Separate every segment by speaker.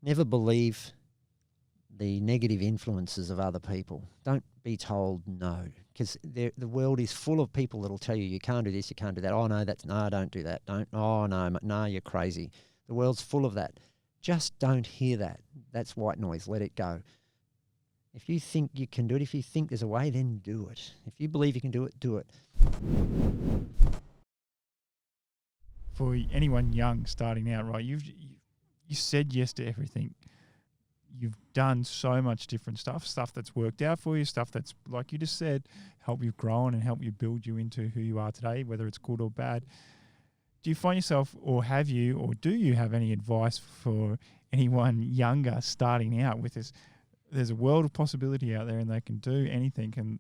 Speaker 1: Never believe the negative influences of other people. Don't be told no, because the world is full of people that'll tell you, you can't do this, you can't do that. Oh, no, no, don't do that. No, you're crazy. The world's full of that. Just don't hear that. That's white noise. Let it go. If you think you can do it, if you think there's a way, then do it. If you believe you can do it, do it.
Speaker 2: For anyone young starting out, right, you said yes to everything. You've done so much different stuff that's worked out for you, stuff that's, like you just said, help you grow and help you build you into who you are today, whether it's good or bad. Do you find yourself, or do you have any advice for anyone younger starting out with this? There's a world of possibility out there and they can do anything, and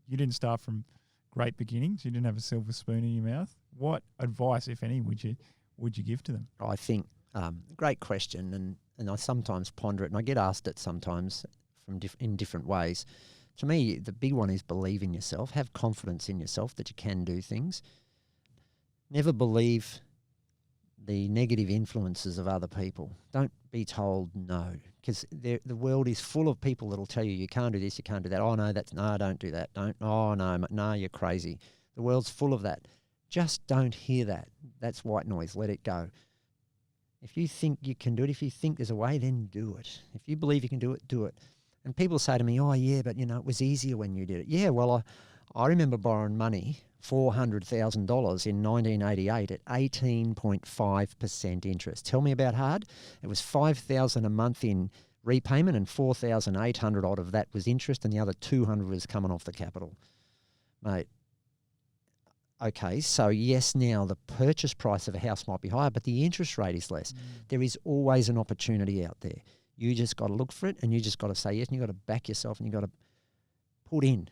Speaker 2: you didn't start from great beginnings. You didn't have a silver spoon in your mouth. What advice, if any, would you give to them?
Speaker 1: I think, great question, and I sometimes ponder it, and I get asked it sometimes in different ways. To me, the big one is believe in yourself. Have confidence in yourself that you can do things. Never believe the negative influences of other people. Don't be told no, because the world is full of people that'll tell you, you can't do this, you can't do that. Oh, no, don't do that. No, you're crazy. The world's full of that. Just don't hear that. That's white noise. Let it go. If you think you can do it, if you think there's a way, then do it. If you believe you can do it, do it. And people say to me, oh, yeah, but, it was easier when you did it. Yeah, well, I remember borrowing money, $400,000 in 1988 at 18.5% interest. Tell me about hard. It was $5,000 a month in repayment and $4,800 odd of that was interest, and the other $200 was coming off the capital. Mate, okay, so yes, now the purchase price of a house might be higher, but the interest rate is less. There is always an opportunity out there. You just got to look for it, and you just got to say yes, and you got to back yourself, and you got to put in.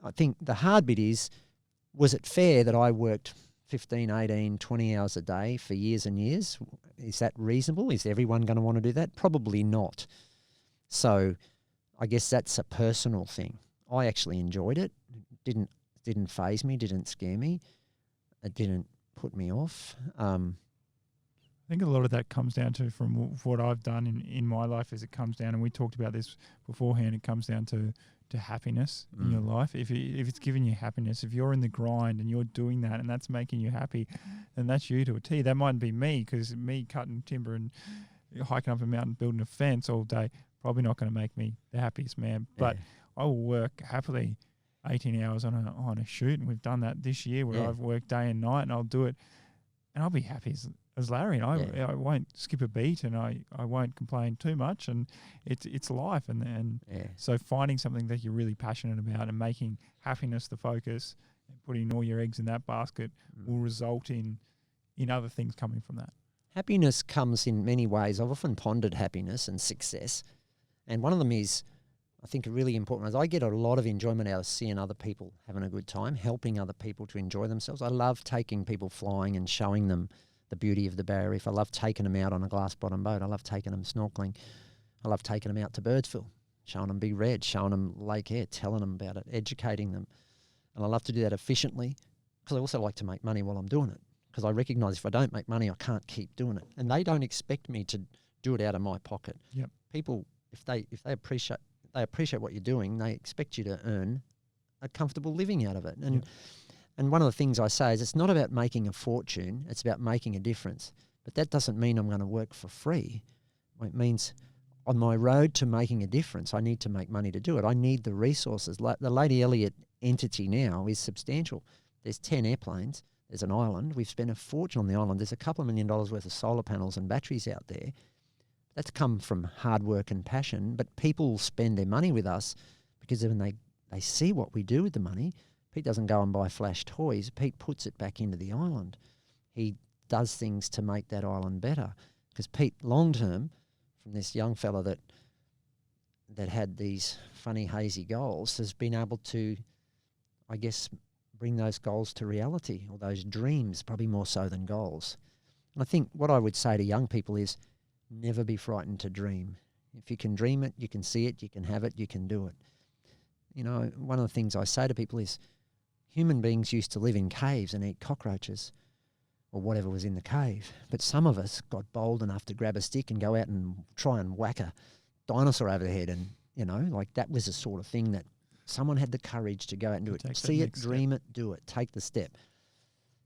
Speaker 1: I think the hard bit is, was it fair that I worked 15, 18, 20 hours a day for years and years? Is that reasonable? Is everyone going to want to do that? Probably not. So I guess that's a personal thing. I actually enjoyed it. Didn't faze me, didn't scare me. It didn't put me off.
Speaker 2: I think a lot of that comes down to, from what I've done in my life, is it comes down, and we talked about this beforehand, it comes down to happiness in your life. If it's giving you happiness, if you're in the grind and you're doing that and that's making you happy, then that's you to a T. That mightn't be me, because me cutting timber and hiking up a mountain, building a fence all day, probably not going to make me the happiest man. But I will work happily 18 hours on a shoot, and we've done that this year where I've worked day and night, and I'll do it and I'll be happy as Larry, and I won't skip a beat, and I won't complain too much, and it's life, and so finding something that you're really passionate about and making happiness the focus and putting all your eggs in that basket will result in other things coming from that.
Speaker 1: Happiness comes in many ways. I've often pondered happiness and success, and one of them is, I think, a really important one. I get a lot of enjoyment out of seeing other people having a good time, helping other people to enjoy themselves. I love taking people flying and showing them the beauty of the Barrier Reef. I love taking them out on a glass bottom boat. I love taking them snorkeling. I love taking them out to Birdsville, showing them Big Red, showing them Lake Eyre, telling them about it, educating them. And I love to do that efficiently, because I also like to make money while I'm doing it, because I recognise if I don't make money, I can't keep doing it. And they don't expect me to do it out of my pocket.
Speaker 2: Yep.
Speaker 1: People, if they appreciate what you're doing, they expect you to earn a comfortable living out of it. And one of the things I say is, it's not about making a fortune, it's about making a difference. But that doesn't mean I'm going to work for free. It means on my road to making a difference, I need to make money to do it. I need the resources. The Lady Eliot entity now is substantial. There's 10 airplanes. There's an island. We've spent a fortune on the island. There's a couple of $1 million worth of solar panels and batteries out there. That's come from hard work and passion, but people spend their money with us because when they see what we do with the money. Pete doesn't go and buy flash toys. Pete puts it back into the island. He does things to make that island better, because Pete, long term, from this young fella that had these funny, hazy goals, has been able to, I guess, bring those goals to reality, or those dreams, probably more so than goals. And I think what I would say to young people is, never be frightened to dream. If you can dream it, you can see it, you can have it, you can do it. One of the things I say to people is, human beings used to live in caves and eat cockroaches. or whatever was in the cave. But some of us got bold enough to grab a stick and go out and try and whack a dinosaur over the head. And, like that was the sort of thing that someone had the courage to go out and do it. See it, dream it, do it, take the step.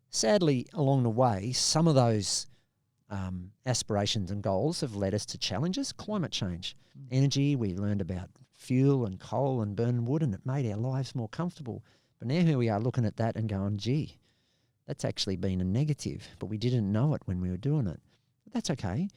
Speaker 1: Sadly, along the way, some of those aspirations and goals have led us to challenges. Climate change, energy, we learned about fuel and coal and burning wood, and it made our lives more comfortable. But now here we are looking at that and going, gee, that's actually been a negative, but we didn't know it when we were doing it. But that's okay.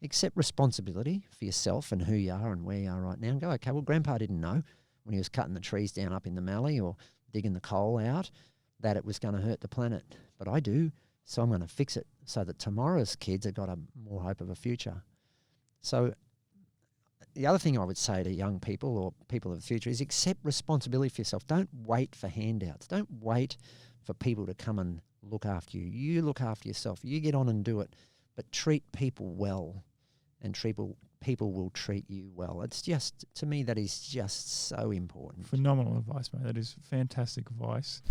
Speaker 1: Accept responsibility for yourself and who you are and where you are right now, and go, okay, well, Grandpa didn't know when he was cutting the trees down up in the mallee or digging the coal out that it was going to hurt the planet. But I do, so I'm going to fix it so that tomorrow's kids have got a more hope of a future. So the other thing I would say to young people or people of the future is accept responsibility for yourself. Don't wait for handouts. Don't wait for people to come and look after you. You look after yourself. You get on and do it. But treat people well, and people will treat you well. It's just, to me, that is just so important.
Speaker 2: Phenomenal advice, mate. That is fantastic advice.